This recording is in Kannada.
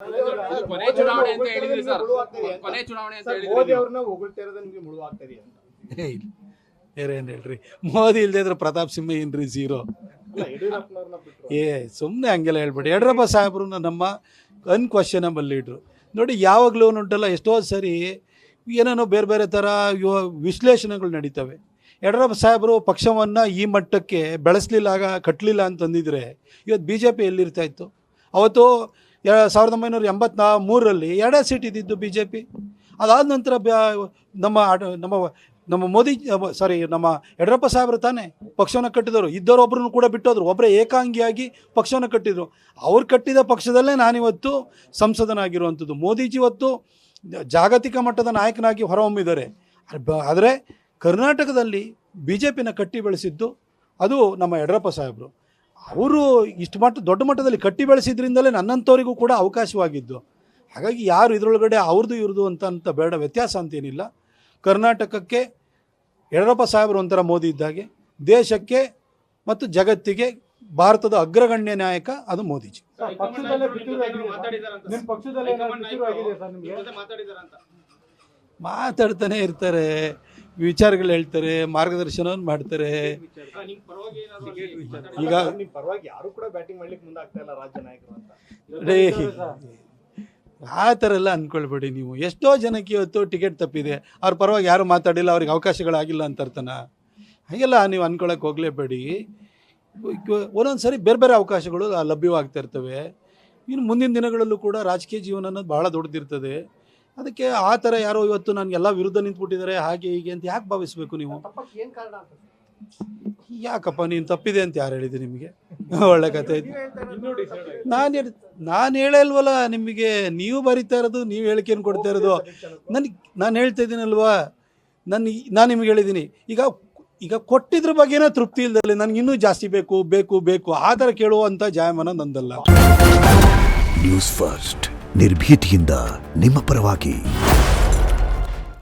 ಇದು ಕೊನೆ ಚುನಾವಣೆ ಅಂತ ಹೇಳಿದ್ರಿ ಸರ್. ಕೊನೆ ಚುನಾವಣೆ ಅಂತ ಹೇಳಿದ್ರಿ. ಮೋದಿ ಅವ್ರನ್ನ ಹೊಗಳ್ತಾ ಇರೋದು ನಿಮಗೆ ಮುಳುವಾಗ್ತದೆ ಅಂತ. ಏನು ಹೇಳ್ರಿ, ಮೋದಿ ಇಲ್ಲದೆ ಇದ್ರೆ ಪ್ರತಾಪ್ ಸಿಂಹ ಏನ್ರಿ ಝೀರೋ. ಯಡಿಯೂರಪ್ಪನವ್ರನ್ನ ಬಿಟ್ಟರು ಸುಮ್ಮನೆ ಹಂಗೆಲ್ಲ ಹೇಳ್ಬೇಡಿ. ಯಡಿಯೂರಪ್ಪ ಸಾಹೇಬ್ರು ನಮ್ಮ ಅನ್ಕ್ವಶನಬಲ್ ಲೀಡ್ರು. ನೋಡಿ, ಯಾವಾಗಲೂ ಉಂಟಲ್ಲ, ಎಷ್ಟೋ ಸರಿ ಏನೇನೋ ಬೇರೆ ಬೇರೆ ಥರ ವಿಶ್ಲೇಷಣೆಗಳು ನಡೀತವೆ. ಯಡಿಯೂರಪ್ಪ ಸಾಹೇಬರು ಪಕ್ಷವನ್ನು ಈ ಮಟ್ಟಕ್ಕೆ ಬೆಳೆಸಲಿಲ್ಲ, ಕಟ್ಟಲಿಲ್ಲ ಅಂತಂದಿದ್ರೆ ಇವತ್ತು ಬಿ ಜೆ ಪಿ ಎಲ್ಲಿರ್ತಾ ಇತ್ತು? ಅವತ್ತು 1983ರಲ್ಲಿ 2 ಸೀಟ್ ಇದ್ದಿದ್ದು ಬಿ ಜೆ ಪಿ. ಅದಾದ ನಂತರ ನಮ್ಮ ಮೋದಿ ನಮ್ಮ ಯಡಿಯೂರಪ್ಪ ಸಾಹೇಬರು ತಾನೇ ಪಕ್ಷವನ್ನು ಕಟ್ಟಿದವರು. ಇದ್ದವರೊಬ್ಬರನ್ನು ಕೂಡ ಬಿಟ್ಟೋದ್ರು, ಒಬ್ಬರೇ ಏಕಾಂಗಿಯಾಗಿ ಪಕ್ಷವನ್ನು ಕಟ್ಟಿದರು. ಅವ್ರು ಕಟ್ಟಿದ ಪಕ್ಷದಲ್ಲೇ ನಾನಿವತ್ತು ಸಂಸದನಾಗಿರುವಂಥದ್ದು. ಮೋದಿಜಿ ಇವತ್ತು ಜಾಗತಿಕ ಮಟ್ಟದ ನಾಯಕನಾಗಿ ಹೊರಹೊಮ್ಮಿದ್ದಾರೆ. ಆದರೆ ಕರ್ನಾಟಕದಲ್ಲಿ ಬಿ ಜೆ ಪಿನ ಕಟ್ಟಿ ಬೆಳೆಸಿದ್ದು ಅದು ನಮ್ಮ ಯಡಿಯೂರಪ್ಪ ಸಾಹೇಬರು. ಅವರು ಇಷ್ಟು ದೊಡ್ಡ ಮಟ್ಟದಲ್ಲಿ ಕಟ್ಟಿ ಬೆಳೆಸಿದ್ರಿಂದಲೇ ನನ್ನಂಥವರಿಗೂ ಕೂಡ ಅವಕಾಶವಾಗಿದ್ದು. ಹಾಗಾಗಿ ಯಾರು ಇದರೊಳಗಡೆ ಅವ್ರದ್ದು ಇವ್ರದ್ದು ಅಂತ ಬೇಡ, ವ್ಯತ್ಯಾಸ ಅಂತೇನಿಲ್ಲ. ಕರ್ನಾಟಕಕ್ಕೆ ಯಡಿಯೂರಪ್ಪ ಸಾಹೇಬರು ಒಂಥರ ಮೋದಿ ಇದ್ದಾಗೆ, ದೇಶಕ್ಕೆ ಮತ್ತು ಜಗತ್ತಿಗೆ ಭಾರತದ ಅಗ್ರಗಣ್ಯ ನಾಯಕ ಅದು ಮೋದಿಜಿ. ಮಾತಾಡ್ತಾನೆ ಇರ್ತಾರೆ, ವಿಚಾರಗಳು ಹೇಳ್ತಾರೆ, ಮಾರ್ಗದರ್ಶನವನ್ನು ಮಾಡ್ತಾರೆ. ಈಗ ಪರವಾಗಿ ಯಾರು ಕೂಡ ಬ್ಯಾಟಿಂಗ್ ಮಾಡ್ಲಿಕ್ಕೆ ಮುಂದಾಗ್ತಾ ಇಲ್ಲ ರಾಜ್ಯ ನಾಯಕರು ಅಂತ. ಆ ಥರ ಎಲ್ಲ ಅಂದ್ಕೊಳ್ಬೇಡಿ ನೀವು. ಎಷ್ಟೋ ಜನಕ್ಕೆ ಇವತ್ತು ಟಿಕೆಟ್ ತಪ್ಪಿದೆ, ಅವ್ರ ಪರವಾಗಿ ಯಾರು ಮಾತಾಡಿಲ್ಲ, ಅವ್ರಿಗೆ ಅವಕಾಶಗಳಾಗಿಲ್ಲ ಅಂತ ಅರ್ಥನ? ಹಾಗೆಲ್ಲ ನೀವು ಅಂದ್ಕೊಳಕ್ಕೆ ಹೋಗಲೇಬೇಡಿ. ಒಂದೊಂದು ಸರಿ ಬೇರೆ ಬೇರೆ ಅವಕಾಶಗಳು ಲಭ್ಯವಾಗ್ತಾ ಇರ್ತವೆ. ಇನ್ನು ಮುಂದಿನ ದಿನಗಳಲ್ಲೂ ಕೂಡ ರಾಜಕೀಯ ಜೀವನ ಅನ್ನೋದು ಭಾಳ ದೊಡ್ಡದಿರ್ತದೆ. ಅದಕ್ಕೆ ಆ ಥರ ಯಾರೋ ಇವತ್ತು ನನಗೆಲ್ಲ ವಿರುದ್ಧ ನಿಂತ್ಬಿಟ್ಟಿದ್ದಾರೆ ಹಾಗೆ ಹೀಗೆ ಅಂತ ಯಾಕೆ ಭಾವಿಸ್ಬೇಕು ನೀವು? ಯಾಕಪ್ಪ ನೀನು ತಪ್ಪಿದೆ ಅಂತ ಯಾರು ಹೇಳಿದೆ ನಿಮಗೆ? ಒಳ್ಳೆ ಕಥೆ ಐತಿ. ನಾನು ಹೇಳಲ್ವಲ್ಲ ನಿಮಗೆ, ನೀವು ಬರಿತಾ ಇರೋದು, ನೀವು ಹೇಳಿಕೆಯನ್ನು ಕೊಡ್ತಾ ಇರೋದು. ನಾನು ಹೇಳ್ತಾ ಇದ್ದೀನಲ್ವಾ, ನಾನು ನಿಮ್ಗೆ ಹೇಳಿದ್ದೀನಿ. ಈಗ ಕೊಟ್ಟಿದ್ರ ಬಗ್ಗೆನೇ ತೃಪ್ತಿ ಇಲ್ದಲೆ ನನಗೆ ಇನ್ನೂ ಜಾಸ್ತಿ ಬೇಕು ಬೇಕು ಬೇಕು ಆ ಥರ ಕೇಳುವಂಥ ಜಾಯಮಾನ ನಂದಲ್ಲ. ನ್ಯೂಸ್ ಫಸ್ಟ್, ನಿರ್ಭೀತಿಯಿಂದ ನಿಮ್ಮ ಪರವಾಗಿ.